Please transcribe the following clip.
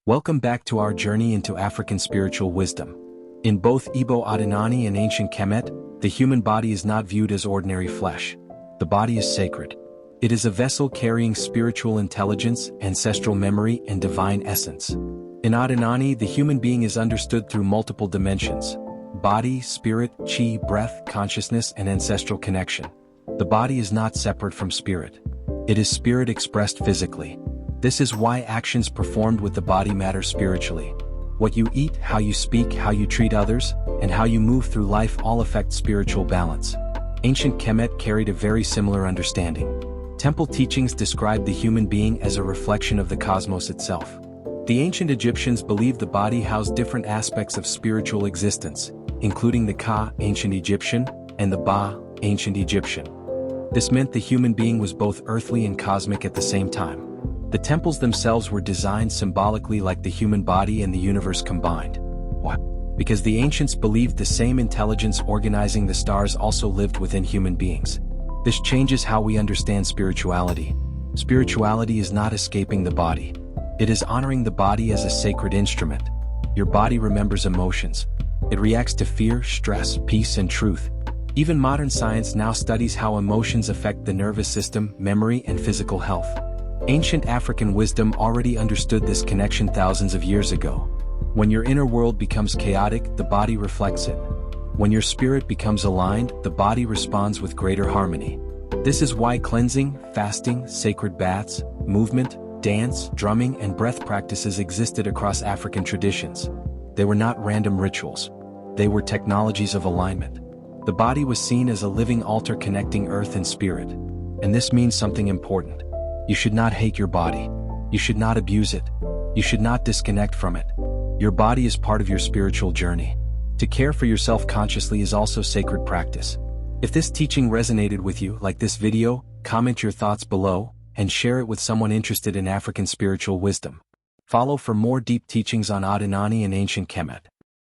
Welcome back to our journey into African spiritual wisdom. In both Igbo Odinani and ancient Kemet, the human body is not viewed as ordinary flesh. The body is sacred. It is a vessel carrying spiritual intelligence, ancestral memory, and divine essence. In Odinani, the human being is understood through multiple dimensions: body, spirit, chi, breath, consciousness, and ancestral connection. The body is not separate from spirit. It is spirit expressed physically. This is why actions performed with the body matter spiritually. What you eat, how you speak, how you treat others, and how you move through life all affect spiritual balance. Ancient Kemet carried a very similar understanding. Temple teachings describe the human being as a reflection of the cosmos itself. The ancient Egyptians believed the body housed different aspects of spiritual existence, including the Ka, ancient Egyptian, and the Ba, ancient Egyptian. This meant the human being was both earthly and cosmic at the same time. The temples themselves were designed symbolically like the human body and the universe combined. Why? Because the ancients believed the same intelligence organizing the stars also lived within human beings. This changes how we understand spirituality. Spirituality is not escaping the body. It is honoring the body as a sacred instrument. Your body remembers emotions. It reacts to fear, stress, peace, and truth. Even modern science now studies how emotions affect the nervous system, memory, and physical health. Ancient African wisdom already understood this connection thousands of years ago. When your inner world becomes chaotic, the body reflects it. When your spirit becomes aligned, the body responds with greater harmony. This is why cleansing, fasting, sacred baths, movement, dance, drumming, and breath practices existed across African traditions. They were not random rituals. They were technologies of alignment. The body was seen as a living altar connecting earth and spirit. And this means something important. You should not hate your body. You should not abuse it. You should not disconnect from it. Your body is part of your spiritual journey. To care for yourself consciously is also sacred practice. If this teaching resonated with you, like this video, comment your thoughts below, and share it with someone interested in African spiritual wisdom. Follow for more deep teachings on Odinani and ancient Kemet.